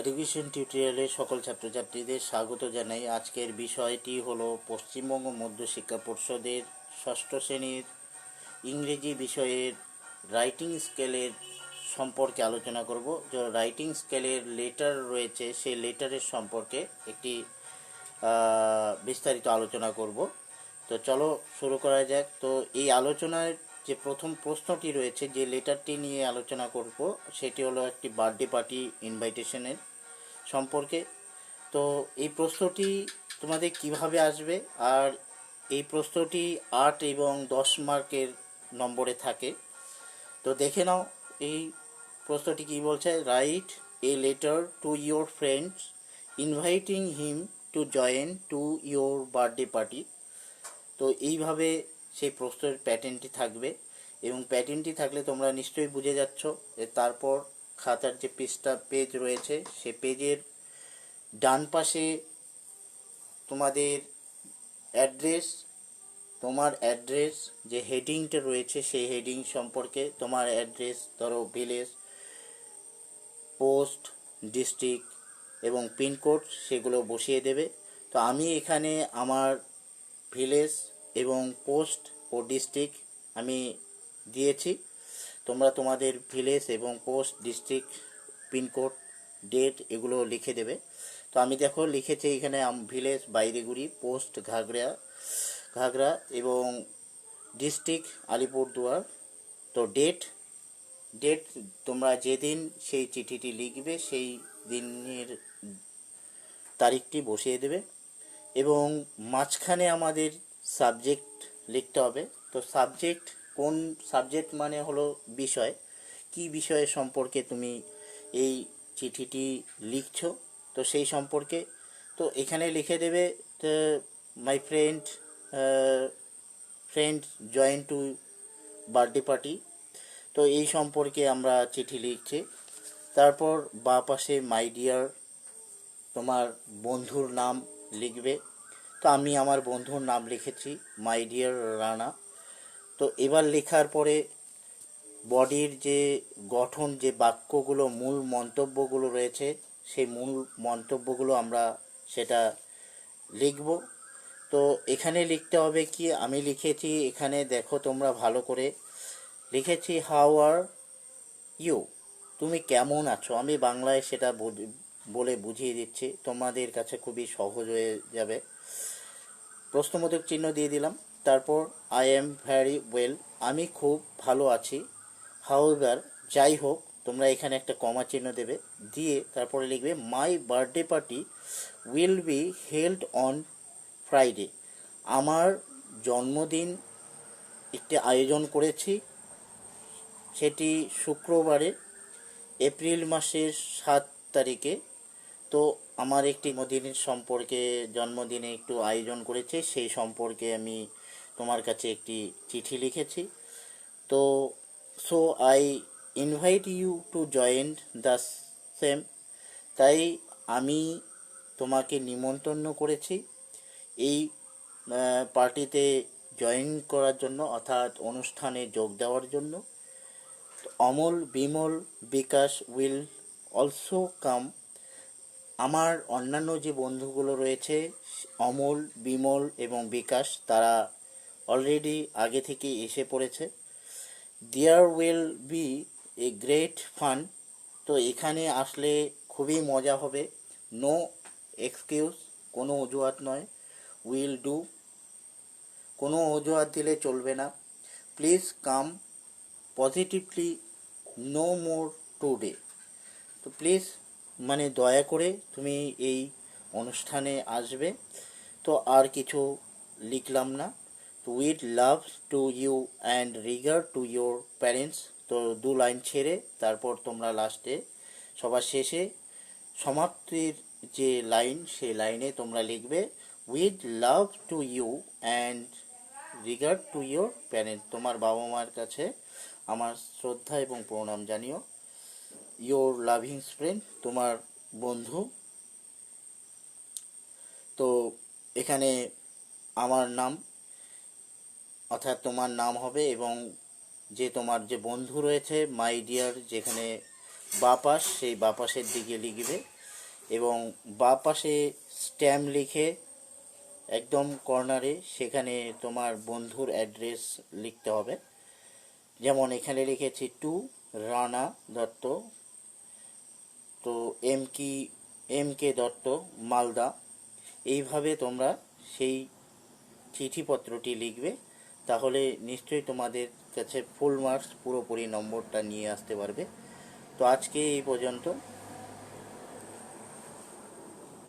Education টিউটোরিয়ালে সকল ছাত্রছাত্রীদের স্বাগত জানাই। আজকের বিষয়টি হলো পশ্চিমবঙ্গ মধ্যশিক্ষা পর্ষদের ষষ্ঠ শ্রেণীর ইংরেজি বিষয়ের রাইটিং স্কেলের সম্পর্কে আলোচনা করব। যে রাইটিং স্কেলের লেটার রয়েছে সেই লেটারের সম্পর্কে একটি বিস্তারিত আলোচনা করব। তো চলো শুরু করা যাক। তো এই আলোচনার যে প্রথম প্রশ্নটি রয়েছে, যে লেটারটি নিয়ে আলোচনা করব, সেটি হলো একটি বার্থডে পার্টি ইনভাইটেশনের সম্পর্কে। তো এই প্রশ্নটি তোমাদের কিভাবে আসবে, আর এই প্রশ্নটি 8 এবং 10 মার্কের নম্বরে থাকে। তো দেখে নাও এই প্রশ্নটি কী বলছে। Write a letter to your friends inviting him to join to your birthday party. তো এইভাবে সেই প্রশ্নের প্যাটার্নটি থাকবে, এবং প্যাটার্নটি থাকলে তোমরা নিশ্চয়ই বুঝে যাচ্ছ। তারপর খাতার যে পেজ রয়েছে, সে পেজের ডান পাশে তোমাদের অ্যাড্রেস, তোমার অ্যাড্রেস যে হেডিংটা রয়েছে সেই হেডিং সম্পর্কে তোমার অ্যাড্রেস, ধরো ভিলেজ, পোস্ট, ডিস্ট্রিক্ট এবং পিনকোড, সেগুলো বসিয়ে দেবে। তো আমি এখানে আমার ভিলেজ এবং পোস্ট ও ডিস্ট্রিক্ট আমি দিয়েছি। তোমরা তোমাদের ভিলেজ এবং পোস্ট, ডিস্ট্রিক্ট, পিনকোড, ডেট এগুলো লিখে দেবে। তো আমি দেখো লিখেছি এখানে ভিলেজ বাইরেগুড়ি, পোস্ট ঘাগড়া এবং ডিস্ট্রিক্ট আলিপুরদুয়ার। তো ডেট তোমরা যেদিন সেই চিঠিটি লিখবে সেই দিনের তারিখটি বসিয়ে দেবে, এবং মাঝখানে আমাদের সাবজেক্ট লিখতে হবে। তো সাবজেক্ট কোন সাবজেক্ট মানে হলো বিষয়, কি বিষয়ের সম্পর্কে তুমি এই চিঠিটি লিখছো, তো সেই সম্পর্কে। তো এখানে লিখে দেবে my friend join two birthday party. তো এই সম্পর্কে আমরা চিঠি লিখছি। তারপর বাঁ পাশে মাই ডিয়ার, তোমার বন্ধুর নাম লিখবে। তো আমি আমার বন্ধুর নাম লিখেছি মাই ডিয়ার রানা। তো এবার লেখার পরে বডির যে গঠন, যে বাক্যগুলো, মূল মন্তব্যগুলো রয়েছে, সেই মূল মন্তব্যগুলো আমরা সেটা লিখব। তো এখানে লিখতে হবে কি, আমি লিখেছি এখানে দেখো তোমরা ভালো করে লিখেছি হাউ আর ইউ, তুমি কেমন আছো। আমি বাংলায় সেটা বলে বুঝিয়ে দিচ্ছি, তোমাদের কাছে খুবই সহজ হয়ে যাবে। প্রশ্নবোধক চিহ্ন দিয়ে দিলাম। তারপর আই এম ভ্যারি ওয়েল, আমি খুব ভালো আছি। হাউএভার, যাই হোক, তোমরা এখানে একটা কমা চিহ্ন দেবে, দিয়ে তারপরে লিখবে my birthday party will be held on Friday, আমার জন্মদিন একটি আয়োজন করেছি, সেটি শুক্রবারে এপ্রিল মাসের 7 তারিখে। তো আমার একটি জন্মদিনে একটু আয়োজন করেছে, সেই সম্পর্কে আমি তোমার কাছে একটি চিঠি লিখেছি। তো so I invite you to join the same, তাই আমি তোমাকে নিমন্ত্রণ করেছি এই পার্টিতে জয়েন করার জন্য, অর্থাৎ অনুষ্ঠানে যোগ দেওয়ার জন্য। অমল, বিমল, বিকাশ উইল অলসো কাম, আমার অন্যান্য যে বন্ধুগুলো রয়েছে অমল, বিমল এবং বিকাশ, তারা অলরেডি আগে থেকে এসে পড়েছে। There will be a great fun, তো এখানে আসলে খুবই মজা হবে। নো এক্সকিউজ, কোনো অজুহাত নয়। উইল ডু, কোনো অজুহাত দিলে চলবে না। Please come positively, no more today, তো প্লিজ মানে দয়া করে তুমি এই অনুষ্ঠানে আসবে। তো আর কিছু লিখলাম না। তো with love to you and regard to your parents, তো 2 লাইন ছেড়ে তারপর তোমরা লাস্টে সবার শেষে সমাপ্তির যে লাইন, সেই লাইনে তোমরা লিখবে with love to you and regard to your parents, তোমার বাবা মার কাছে আমার শ্রদ্ধা এবং প্রণাম জানিও। ইয়োর লাভিং ফ্রেন্ড, তোমার বন্ধু। তো এখানে আমার নাম, অর্থাৎ তোমার নাম হবে, এবং যে তোমার যে বন্ধু রয়েছে মাই ডিয়ার, যেখানে বাপাস, সেই বাপাসের দিকে লিখবে। এবং বাঁ পাশে স্ট্যাম্প লিখে একদম কর্নারে সেখানে তোমার বন্ধুর অ্যাড্রেস লিখতে হবে। যেমন এখানে লিখেছি টু রানা দত্ত, তো এম কে দত্ত, মালদা। এইভাবে তোমরা সেই চিঠিপত্রটি লিখবে, তাহলে নিশ্চয়ই তোমাদের কাছে ফুল মার্কস পুরোপুরি নম্বরটা নিয়ে আসতে পারবে। তো আজকে এই পর্যন্ত।